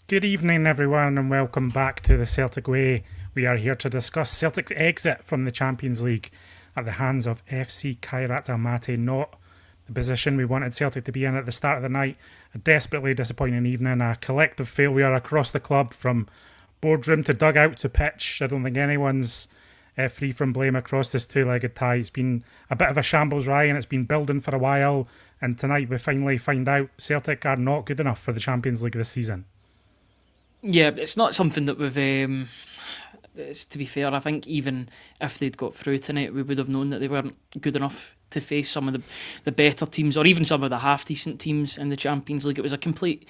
Good evening, everyone, and welcome back to the Celtic Way. We are here to discuss Celtic's exit from the Champions League at the hands of FC Kairat Almaty. Not the position we wanted Celtic to be in at the start of the night. A desperately disappointing evening, a collective failure across the club from boardroom to dugout to pitch. I don't think anyone's free from blame across this two-legged tie. It's been a bit of a shambles, Ryan. It's been building for a while, and tonight we finally find out Celtic are not good enough for the Champions League this season. Yeah, it's not something that to be fair, I think even if they'd got through tonight, we would have known that they weren't good enough to face some of the better teams, or even some of the half decent teams in the Champions League. It was a complete,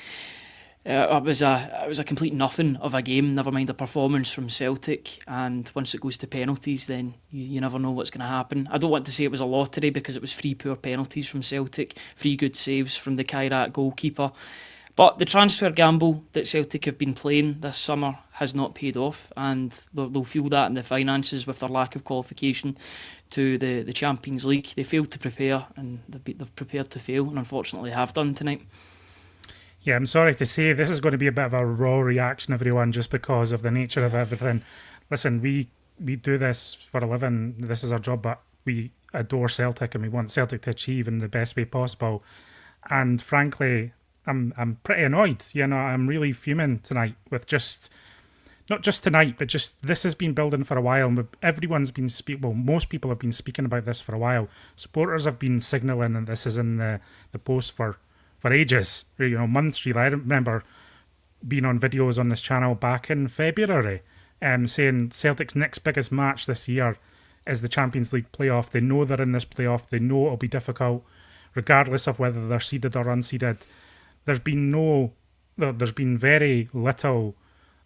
it was a complete nothing of a game. Never mind a performance from Celtic, and once it goes to penalties, then you never know what's going to happen. I don't want to say it was a lottery because it was three poor penalties from Celtic, three good saves from the Kairat goalkeeper. But the transfer gamble that Celtic have been playing this summer has not paid off, and they'll feel that in the finances with their lack of qualification to the Champions League. They failed to prepare, and they've prepared to fail, and unfortunately have done tonight. Yeah, I'm sorry to say this is going to be a bit of a raw reaction, everyone, just because of the nature of everything. Listen, we do this for a living. This is our job, but we adore Celtic and we want Celtic to achieve in the best way possible. And frankly, I'm pretty annoyed. I'm really fuming tonight with just not just tonight, but just this has been building for a while. And everyone's been most people have been speaking about this for a while. Supporters have been signalling that this is in the post for ages. Months really. I remember being on videos on this channel back in February, saying Celtic's next biggest match this year is the Champions League playoff. They know they're in this playoff. They know it'll be difficult, regardless of whether they're seeded or unseeded. There's been very little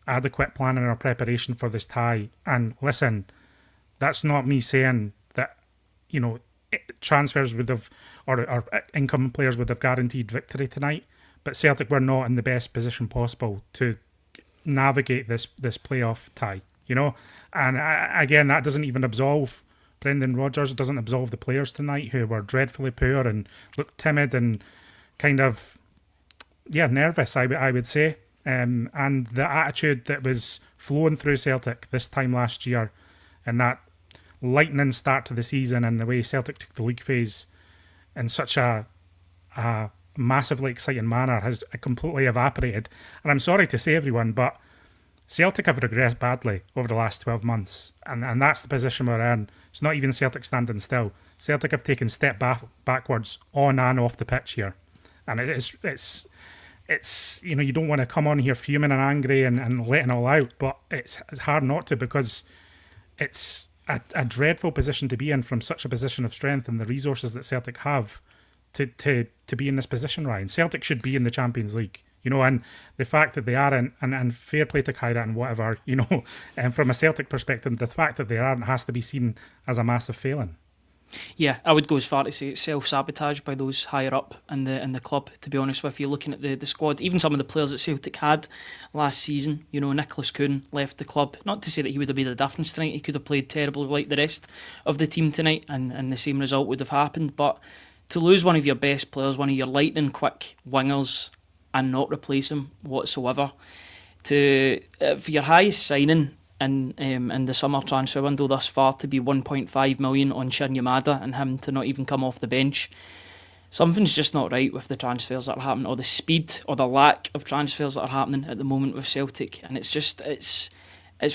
adequate planning or preparation for this tie. And listen, that's not me saying that, transfers would have, or incoming players would have guaranteed victory tonight. But Celtic were not in the best position possible to navigate this playoff tie, And again, that doesn't even absolve Brendan Rodgers, doesn't absolve the players tonight who were dreadfully poor and looked timid and kind of nervous, I would say. And the attitude that was flowing through Celtic this time last year, and that lightning start to the season, and the way Celtic took the league phase in such a massively exciting manner has completely evaporated. And I'm sorry to say, everyone, but Celtic have regressed badly over the last 12 months, and that's the position we're in. It's not even Celtic standing still. Celtic have taken step backwards on and off the pitch here, and it's you don't want to come on here fuming and angry and letting it all out, but it's hard not to, because it's a dreadful position to be in from such a position of strength and the resources that Celtic have to be in this position, Ryan. Celtic should be in the Champions League, and the fact that they aren't, and fair play to Kairat and whatever, and from a Celtic perspective, the fact that they aren't has to be seen as a massive failing. Yeah, I would go as far to say it's self-sabotage by those higher up in the club, to be honest with you. Looking at the squad, even some of the players that Celtic had last season, Nicholas Kuhn left the club. Not to say that he would have made a difference tonight. He could have played terribly like the rest of the team tonight, and the same result would have happened. But to lose one of your best players, one of your lightning quick wingers, and not replace him whatsoever, for your highest signing in the summer transfer window thus far to be 1.5 million on Shin Yamada, and him to not even come off the bench, something's just not right with the transfers that are happening, or the speed or the lack of transfers that are happening at the moment with Celtic. And it's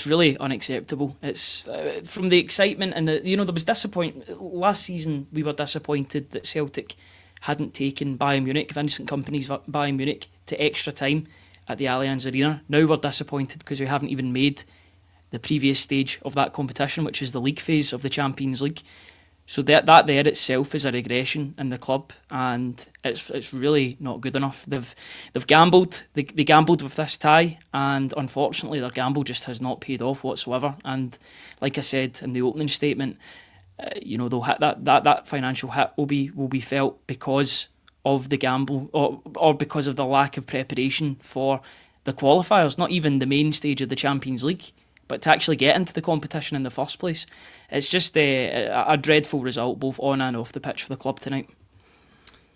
really unacceptable. It's from the excitement and there was disappointment last season. We were disappointed that Celtic hadn't taken Bayern Munich, Vincent Kompany's Bayern Munich, to extra time at the Allianz Arena. Now we're disappointed because we haven't even made the previous stage of that competition, which is the league phase of the Champions League. So that there itself is a regression in the club, and it's really not good enough. They've gambled. They gambled with this tie, and unfortunately their gamble just has not paid off whatsoever. And like I said in the opening statement, they'll hit that financial hit will be felt because of the gamble, or because of the lack of preparation for the qualifiers. Not even the main stage of the Champions League, but to actually get into the competition in the first place. It's just a dreadful result, both on and off the pitch, for the club tonight.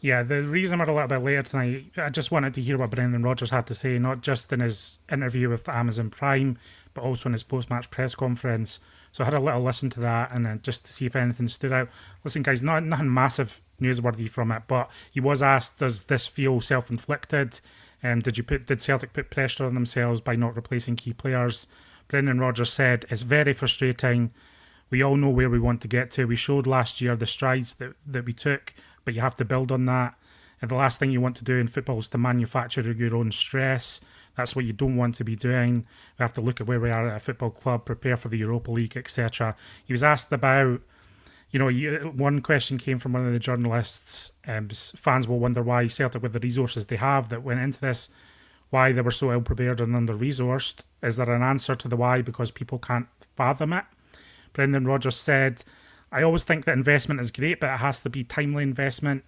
Yeah, the reason we're a little bit later tonight, I just wanted to hear what Brendan Rodgers had to say, not just in his interview with Amazon Prime, but also in his post-match press conference. So I had a little listen to that, and then just to see if anything stood out. Listen, guys, nothing massive newsworthy from it, but he was asked, "Does this feel self-inflicted? Did Celtic put pressure on themselves by not replacing key players?" Brendan Rodgers said, "It's very frustrating. We all know where we want to get to. We showed last year the strides that we took, but you have to build on that. And the last thing you want to do in football is to manufacture your own stress. That's what you don't want to be doing. We have to look at where we are at a football club, prepare for the Europa League, etc." He was asked about, one question came from one of the journalists. Fans will wonder why Celtic, with the resources they have that went into this, why they were so ill prepared and under resourced. Is there an answer to the why? Because people can't fathom it. Brendan Rodgers said, "I always think that investment is great, but it has to be timely investment.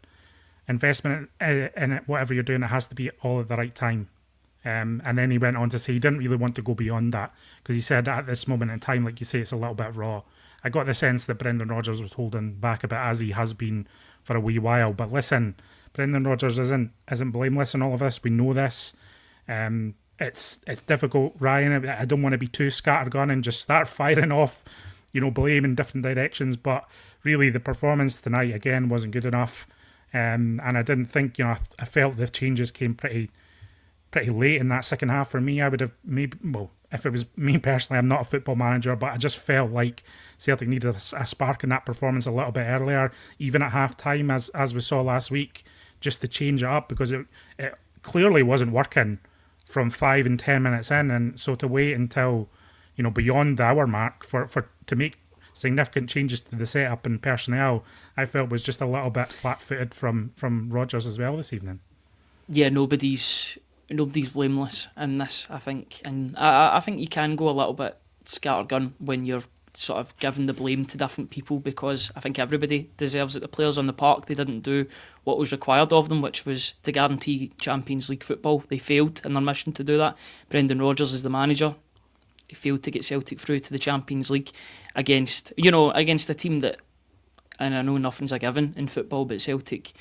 Investment in it, whatever you're doing, it has to be all at the right time." And then he went on to say he didn't really want to go beyond that, because he said at this moment in time, like you say, it's a little bit raw. I got the sense that Brendan Rodgers was holding back a bit, as he has been for a wee while. But listen, Brendan Rodgers isn't blameless in all of this. We know this. It's difficult, Ryan. I don't want to be too scattergun and just start firing off, blame in different directions. But really, the performance tonight again wasn't good enough. And I didn't think, I felt the changes came pretty late in that second half. For me, I would have if it was me personally, I'm not a football manager, but I just felt like Celtic needed a spark in that performance a little bit earlier, even at half time, as we saw last week, just to change it up, because it clearly wasn't working from 5 and 10 minutes in. And so to wait until, beyond the hour mark to make significant changes to the setup and personnel, I felt was just a little bit flat-footed from Rodgers as well this evening. Yeah, nobody's blameless in this, I think, and I think you can go a little bit scattergun when you're sort of giving the blame to different people, because I think everybody deserves it. The players on the park, they didn't do what was required of them, which was to guarantee Champions League football. They failed in their mission to do that. Brendan Rodgers is the manager. He failed to get Celtic through to the Champions League against a team that, and I know nothing's a given in football, but Celtic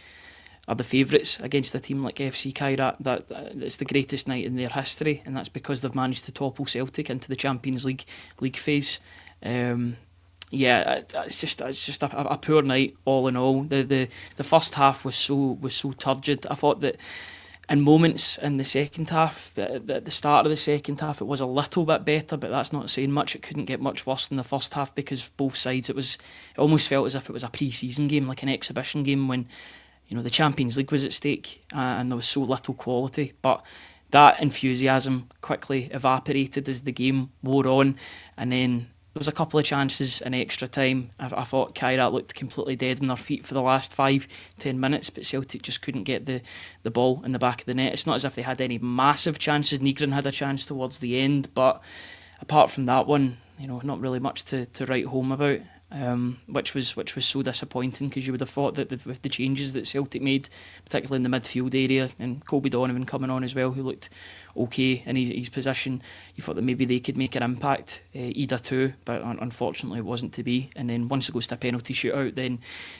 are the favourites against a team like FC Kairat. That's the greatest night in their history, and that's because they've managed to topple Celtic into the Champions League phase. It's just a poor night all in all. The first half was so turgid. I thought that in moments in the second half, at the start of the second half, it was a little bit better, but that's not saying much. It couldn't get much worse than the first half, because both sides, it almost felt as if it was a pre-season game, like an exhibition game, when the Champions League was at stake, and there was so little quality. But that enthusiasm quickly evaporated as the game wore on, and then there was a couple of chances in extra time. I thought Kairat looked completely dead on their feet for the last 5-10 minutes, but Celtic just couldn't get the ball in the back of the net. It's not as if they had any massive chances. Nygren had a chance towards the end, but apart from that one, not really much to write home about. Which was so disappointing, because you would have thought that with the changes that Celtic made, particularly in the midfield area, and Colby Donovan coming on as well, who looked okay in his position, you thought that maybe they could make an impact. Ida too, but unfortunately it wasn't to be. And then once it goes to a penalty shootout, then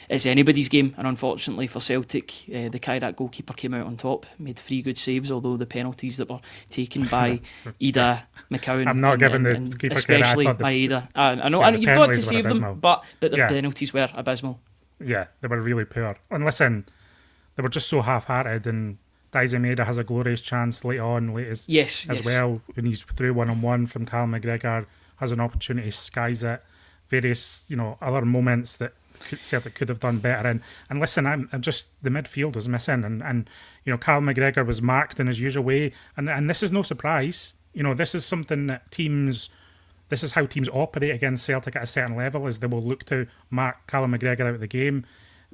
it's anybody's game. And unfortunately for Celtic, the Kairat goalkeeper came out on top, made 3 good saves, although the penalties that were taken by Ida, McCowan, I'm not giving the keeper especially credit. by Ida. I know, and you've got to save them, but the Yeah. penalties were abysmal. Yeah, they were really poor. And listen, they were just so half-hearted, and Daisy Maeda has a glorious chance late as Yes. well, when he's through one-on-one from Callum McGregor, has an opportunity, skies it. Various, other moments that Celtic could have done better. And listen, I'm just, the midfield was missing, and Callum McGregor was marked in his usual way, and this is no surprise. This is something that this is how teams operate against Celtic at a certain level, is they will look to mark Callum McGregor out of the game.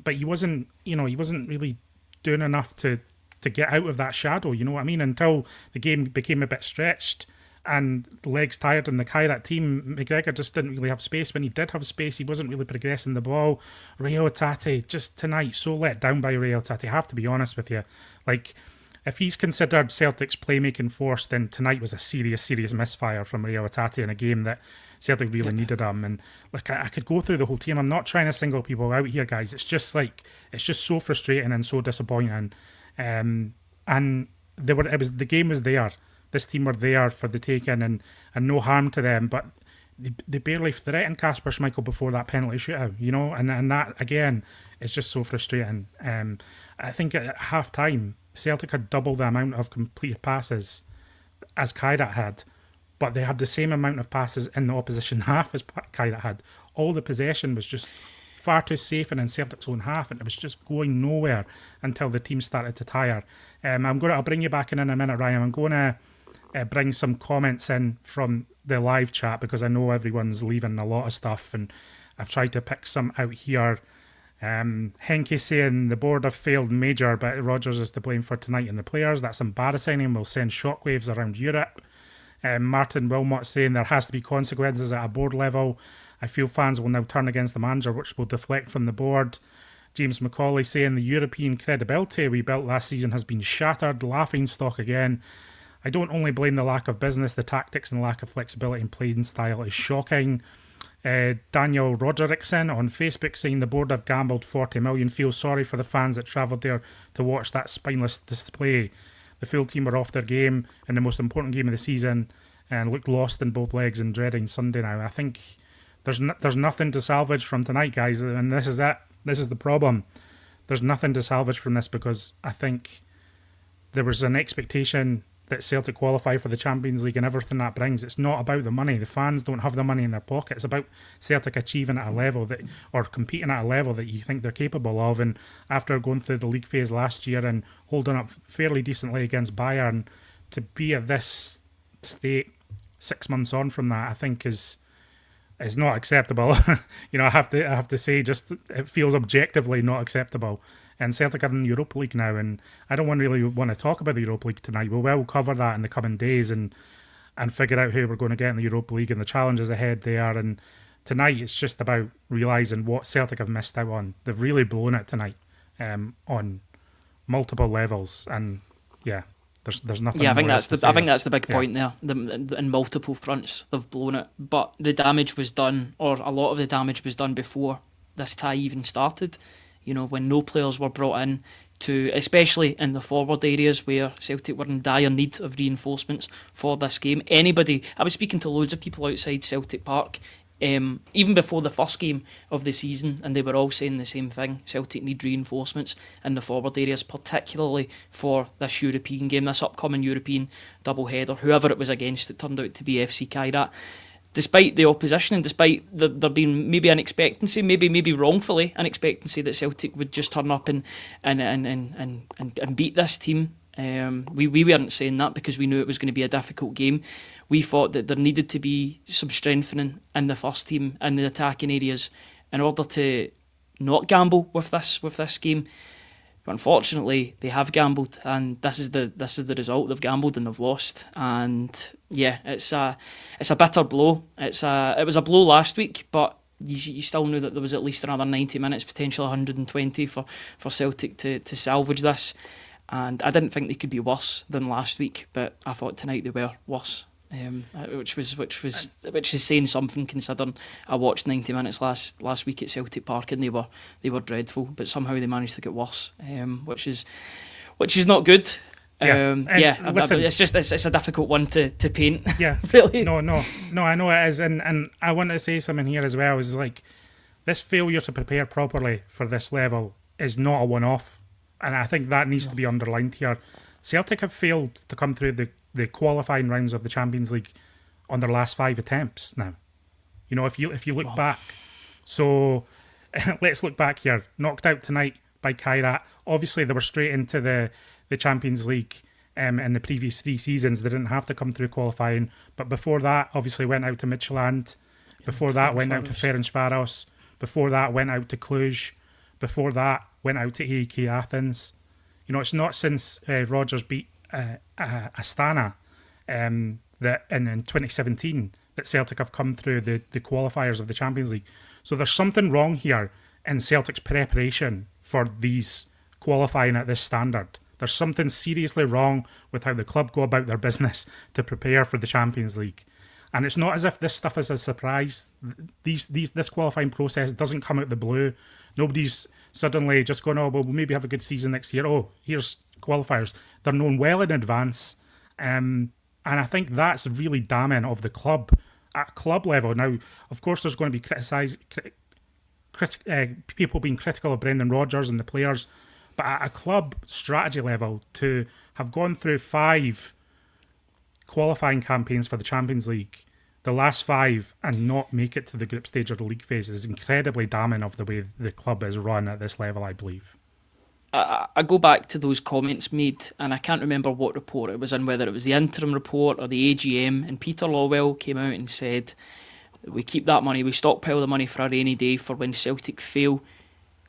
But he wasn't really doing enough to get out of that shadow, you know what I mean? Until the game became a bit stretched and the legs tired in the Kairat team, McGregor just didn't really have space. When he did have space, he wasn't really progressing the ball. Ray Otate, just tonight, so let down by Ray Otate, I have to be honest with you. Like, if he's considered Celtic's playmaking force, then tonight was a serious misfire from Rio Hatate in a game that Celtic really needed him. And like I could go through the whole team. I'm not trying to single people out here, guys. It's just so frustrating and so disappointing. And the game was there. This team were there for the taking, and no harm to them, but they barely threatened Kasper Schmeichel before that penalty shootout, and that again is just so frustrating. I think at half time Celtic had double the amount of completed passes as Kairat had, but they had the same amount of passes in the opposition half as Kairat had. All the possession was just far too safe and in Celtic's own half, and it was just going nowhere until the team started to tire. I'll bring you back in a minute, Ryan. I'm going to bring some comments in from the live chat because I know everyone's leaving a lot of stuff, and I've tried to pick some out here. Henke saying the board have failed major, but Rodgers is to blame for tonight and the players. That's embarrassing and will send shockwaves around Europe. Martin Wilmot saying there has to be consequences at a board level. I feel fans will now turn against the manager, which will deflect from the board. James McCauley saying the European credibility we built last season has been shattered. Laughing stock again. I don't only blame the lack of business, the tactics and lack of flexibility in playing style is shocking. Daniel Roderickson on Facebook saying the board have gambled 40 million. Feel sorry for the fans that travelled there to watch that spineless display. The full team were off their game in the most important game of the season and looked lost in both legs and dreading Sunday now. I think there's nothing to salvage from tonight, guys, and this is it. This is the problem. There's nothing to salvage from this because I think there was an expectation that Celtic qualify for the Champions League and everything that brings. It's not about the money. The fans don't have the money in their pocket. It's about Celtic achieving at a level or competing at a level that you think they're capable of. And after going through the league phase last year and holding up fairly decently against Bayern, to be at this state 6 months on from that, I think is not acceptable. I have to say, just it feels objectively not acceptable. And Celtic are in the Europa League now, and I don't really want to talk about the Europa League tonight. We will cover that in the coming days and figure out who we're going to get in the Europa League and the challenges ahead there. And tonight it's just about realising what Celtic have missed out on. They've really blown it tonight on multiple levels, and there's nothing. Yeah, I think that's the big point there. In multiple fronts, they've blown it, but the damage was done, or a lot of the damage was done before this tie even started. When no players were brought in to, especially in the forward areas where Celtic were in dire need of reinforcements for this game. I was speaking to loads of people outside Celtic Park, even before the first game of the season, and they were all saying the same thing. Celtic need reinforcements in the forward areas, particularly for this European game, this upcoming European doubleheader. Whoever it was against, it turned out to be FC Kairat. Despite the opposition and despite there being maybe an expectancy, maybe wrongfully an expectancy that Celtic would just turn up and beat this team, we weren't saying that because we knew it was going to be a difficult game. We thought that there needed to be some strengthening in the first team in the attacking areas in order to not gamble with this game. But unfortunately, they have gambled, and this is the result. They've gambled and they've lost, and it's a bitter blow. It was a blow last week, but you still knew that there was at least another 90 minutes, potentially 120 for Celtic to salvage this. And I didn't think they could be worse than last week, but I thought tonight they were worse. Which is saying something, considering I watched 90 minutes last week at Celtic Park and they were dreadful, but somehow they managed to get worse, which is not good. Listen, it's a difficult one to paint. Yeah, really. No, I know it is, and I want to say something here as well. Is like this failure to prepare properly for this level is not a one-off, and I think that needs to be underlined here. Celtic have failed to come through the qualifying rounds of the Champions League on their last 5 attempts now. If you look back. So let's look back here. Knocked out tonight by Kairat. Obviously they were straight into the Champions League in the previous 3 seasons. They didn't have to come through qualifying. But before that, obviously went out to Midtjylland. Before that, went out to Ferencvaros. Before that, went out to Cluj. Before that, went out to AEK Athens. It's not since Rodgers beat Astana that in 2017 that Celtic have come through the qualifiers of the Champions League. So there's something wrong here in Celtic's preparation for these qualifying at this standard. There's something seriously wrong with how the club go about their business to prepare for the Champions League. And it's not as if this stuff is a surprise. This qualifying process doesn't come out of the blue. Nobody's suddenly just going, oh, well, we'll maybe have a good season next year. Oh, here's qualifiers. They're known well in advance. And I think that's really damning of the club at club level. Now, of course, there's going to be people being critical of Brendan Rodgers and the players, but at a club strategy level, to have gone through 5 qualifying campaigns for the Champions League, the last 5, and not make it to the group stage or the league phase is incredibly damning of the way the club is run at this level, I believe. I go back to those comments made, and I can't remember what report it was in, whether it was the interim report or the AGM, and Peter Lawwell came out and said, we keep that money, we stockpile the money for a rainy day for when Celtic fail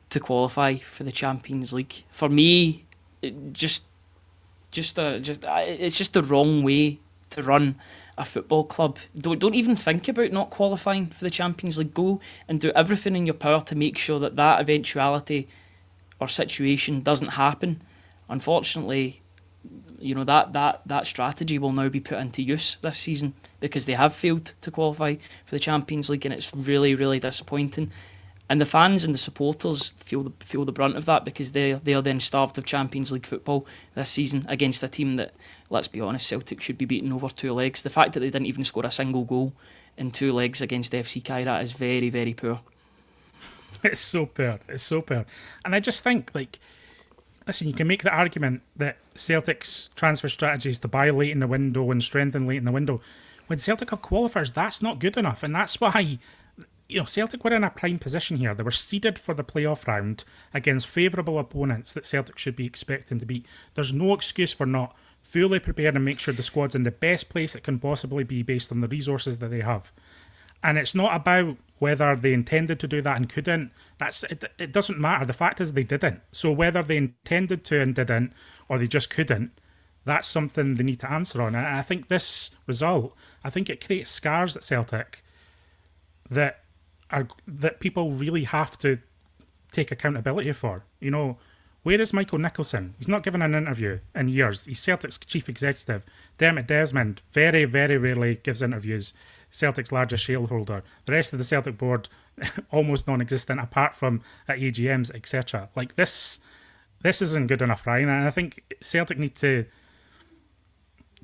to qualify for the Champions League. For me, it's just the wrong way to run a football club. Don't even think about not qualifying for the Champions League. Go and do everything in your power to make sure that eventuality or situation doesn't happen. Unfortunately, that strategy will now be put into use this season because they have failed to qualify for the Champions League, and it's really, really disappointing. And the fans and the supporters feel the brunt of that because they are then starved of Champions League football this season against a team that, let's be honest, Celtic should be beaten over 2 legs. The fact that they didn't even score a single goal in 2 legs against FC Kairat is very, very poor. It's so poor. It's so poor. And I just think, listen, you can make the argument that Celtic's transfer strategy is to buy late in the window and strengthen late in the window. When Celtic have qualifiers, that's not good enough. And that's why, Celtic were in a prime position here. They were seeded for the playoff round against favourable opponents that Celtic should be expecting to beat. There's no excuse for not fully prepared and make sure the squad's in the best place it can possibly be based on the resources that they have. And it's not about whether they intended to do that and couldn't. It doesn't matter. The fact is they didn't. So whether they intended to and didn't, or they just couldn't, that's something they need to answer on. And I think this result, it creates scars at Celtic that people really have to take accountability for. Where is Michael Nicholson? He's not given an interview in years. He's Celtic's chief executive. Dermot Desmond very, very rarely gives interviews. Celtic's largest shareholder. The rest of the Celtic board, almost non-existent, apart from at AGMs, etc. This isn't good enough, Ryan. And I think Celtic need to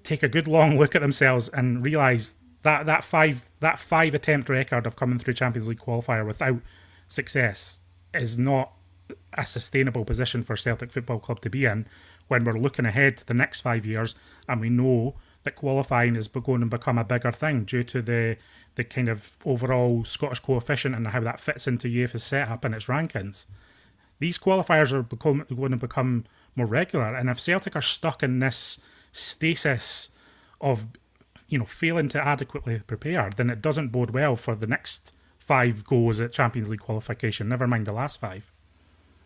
take a good long look at themselves and realise that five attempt record of coming through Champions League qualifier without success is not a sustainable position for Celtic Football Club to be in when we're looking ahead to the next 5 years, and we know that qualifying is going to become a bigger thing due to the kind of overall Scottish coefficient and how that fits into UEFA's setup and its rankings. These qualifiers are going to become more regular, and if Celtic are stuck in this stasis of failing to adequately prepare, then it doesn't bode well for the next 5 goes at Champions League qualification, never mind the last 5.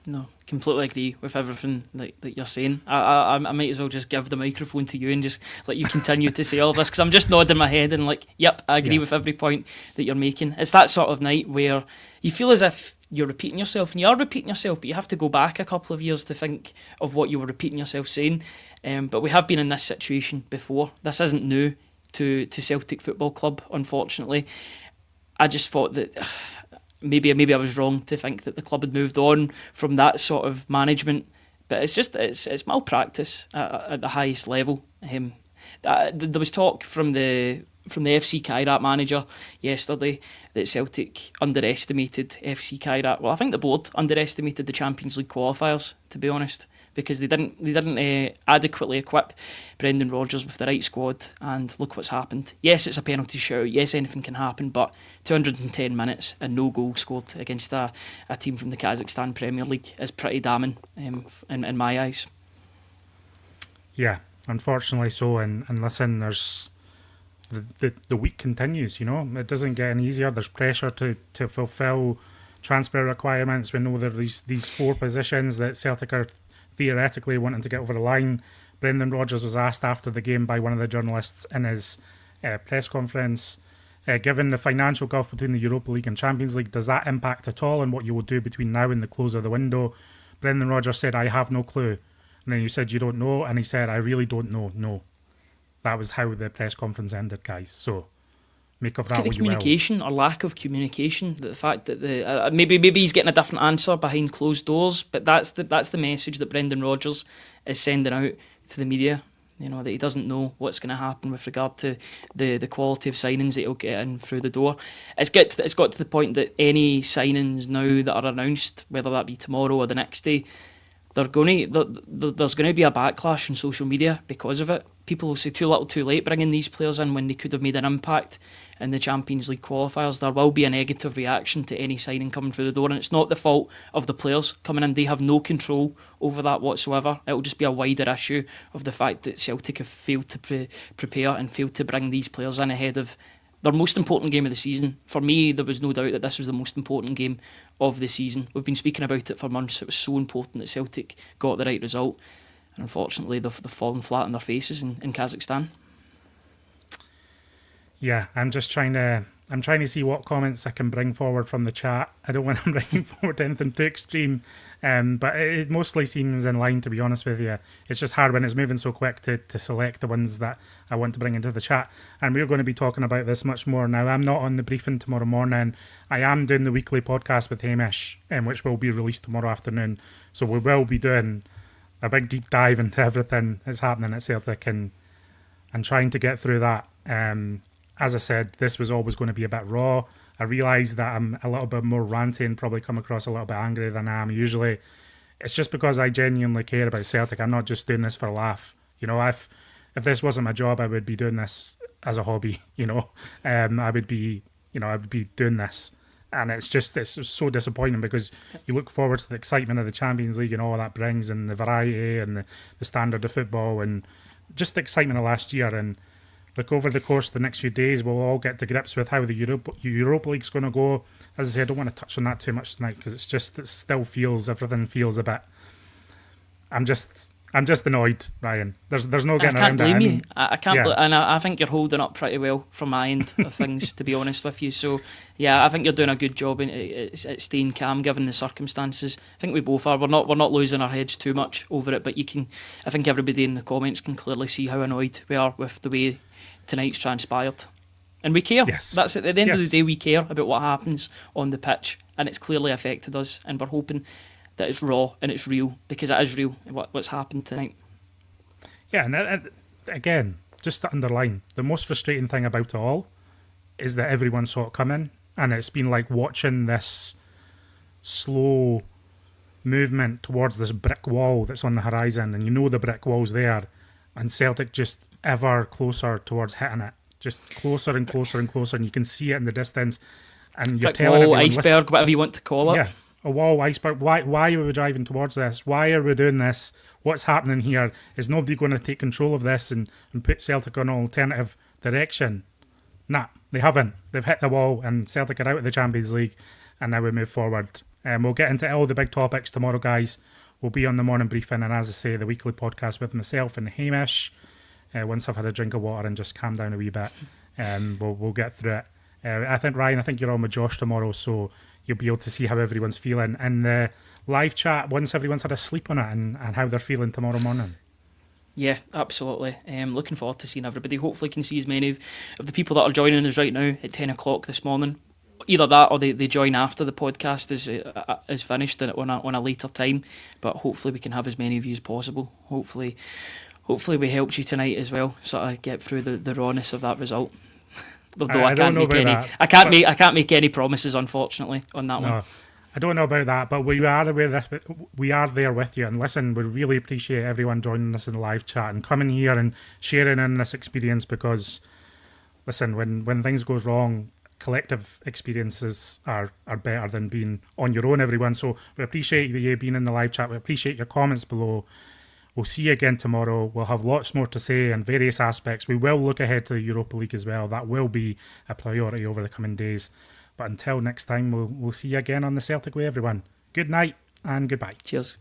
No, completely agree with everything that you're saying. I might as well just give the microphone to you and just let you continue to say all this, because I'm just nodding my head and yep, I agree with every point that you're making. It's that sort of night where you feel as if you're repeating yourself, and you are repeating yourself, but you have to go back a couple of years to think of what you were repeating yourself saying. But we have been in this situation before. This isn't new to Celtic Football Club, unfortunately. I just thought that maybe I was wrong to think that the club had moved on from that sort of management, but it's malpractice at the highest level. There was talk from the FC Kairat manager yesterday that Celtic underestimated FC Kairat. Well, I think the board underestimated the Champions League qualifiers, to be honest, because they didn't adequately equip Brendan Rodgers with the right squad, and look what's happened. Yes, it's a penalty shootout. Yes, anything can happen, but 210 minutes and no goal scored against a team from the Kazakhstan Premier League is pretty damning in my eyes. Yeah, unfortunately so. And listen, there's the week continues. It doesn't get any easier. There's pressure to fulfil transfer requirements. We know there are these 4 positions that Celtic are theoretically wanting to get over the line. Brendan Rodgers was asked after the game by one of the journalists in his press conference, given the financial gulf between the Europa League and Champions League, does that impact at all on what you will do between now and the close of the window? Brendan Rodgers said, I have no clue. And then you said you don't know, and he said, I really don't know. No. That was how the press conference ended, guys. So make of that Look at what the you will. communication or lack of communication. The fact that maybe he's getting a different answer behind closed doors, but that's the message that Brendan Rodgers is sending out to the media. That he doesn't know what's going to happen with regard to the quality of signings that he'll get in through the door. It's got to the point that any signings now that are announced, whether that be tomorrow or the next day, there's going to be a backlash on social media because of it. People will say too little too late bringing these players in when they could have made an impact in the Champions League qualifiers. There will be a negative reaction to any signing coming through the door, and it's not the fault of the players coming in. They have no control over that whatsoever. It will just be a wider issue of the fact that Celtic have failed to prepare and failed to bring these players in ahead of their most important game of the season. For me, there was no doubt that this was the most important game of the season. We've been speaking about it for months. It was so important that Celtic got the right result. And unfortunately, they've fallen flat on their faces in Kazakhstan. Yeah, I'm trying to see what comments I can bring forward from the chat. I don't want to bring forward anything too extreme, but it mostly seems in line, to be honest with you. It's just hard when it's moving so quick to select the ones that I want to bring into the chat. And we're going to be talking about this much more now. I'm not on the briefing tomorrow morning. I am doing the weekly podcast with Hamish, which will be released tomorrow afternoon. So we will be doing a big deep dive into everything that's happening at Celtic and trying to get through that. As I said, this was always going to be a bit raw. I realise that I'm a little bit more ranty and probably come across a little bit angry than I am usually. It's just because I genuinely care about Celtic. I'm not just doing this for a laugh. If this wasn't my job, I would be doing this as a hobby. I would be doing this. And it's so disappointing because you look forward to the excitement of the Champions League and all that brings, and the variety and the standard of football and just the excitement of last year. And look, over the course of the next few days, we'll all get to grips with how the Europa League's going to go. As I say, I don't want to touch on that too much tonight because everything feels a bit. I'm just annoyed, Ryan. There's no getting around it. I can't blame you. I can't, and I think you're holding up pretty well from my end of things, to be honest with you. So yeah, I think you're doing a good job at staying calm given the circumstances. I think we both are. We're not losing our heads too much over it, but I think everybody in the comments can clearly see how annoyed we are with the way tonight's transpired. And we care. Yes. That's at the end of the day, we care about what happens on the pitch, and it's clearly affected us, and we're hoping that it's raw and it's real, because it is real what's happened tonight. Yeah, and again, just to underline, the most frustrating thing about it all is that everyone saw it coming, and it's been like watching this slow movement towards this brick wall that's on the horizon, and the brick wall's there, and Celtic just ever closer towards hitting it, just closer and closer and closer, and you can see it in the distance, and you're telling everyone, iceberg, whatever you want to call it. Yeah, a wall, iceberg. Why are we driving towards this? Why are we doing this? What's happening here? Is nobody going to take control of this and put Celtic on an alternative direction? Nah, they haven't. They've hit the wall, and Celtic are out of the Champions League, and now we move forward. We'll get into all the big topics tomorrow, guys. We'll be on the morning briefing, and as I say, the weekly podcast with myself and Hamish. Once I've had a drink of water and just calm down a wee bit, we'll get through it. I think, Ryan, you're on with Josh tomorrow, so you'll be able to see how everyone's feeling in the live chat once everyone's had a sleep on it and how they're feeling tomorrow morning. Yeah, absolutely. Looking forward to seeing everybody. Hopefully can see as many of the people that are joining us right now at 10 o'clock this morning. Either that or they join after the podcast is finished on a later time. But hopefully we can have as many of you as possible. Hopefully we helped you tonight as well, sort of get through the rawness of that result. Although I can't make any promises, unfortunately, on that one. I don't know about that, but we are there with you. And listen, we really appreciate everyone joining us in the live chat and coming here and sharing in this experience, because listen, when things goes wrong, collective experiences are better than being on your own, everyone. So we appreciate you being in the live chat. We appreciate your comments below. We'll see you again tomorrow. We'll have lots more to say in various aspects. We will look ahead to the Europa League as well. That will be a priority over the coming days. But until next time, we'll see you again on the Celtic Way, everyone. Good night and goodbye. Cheers.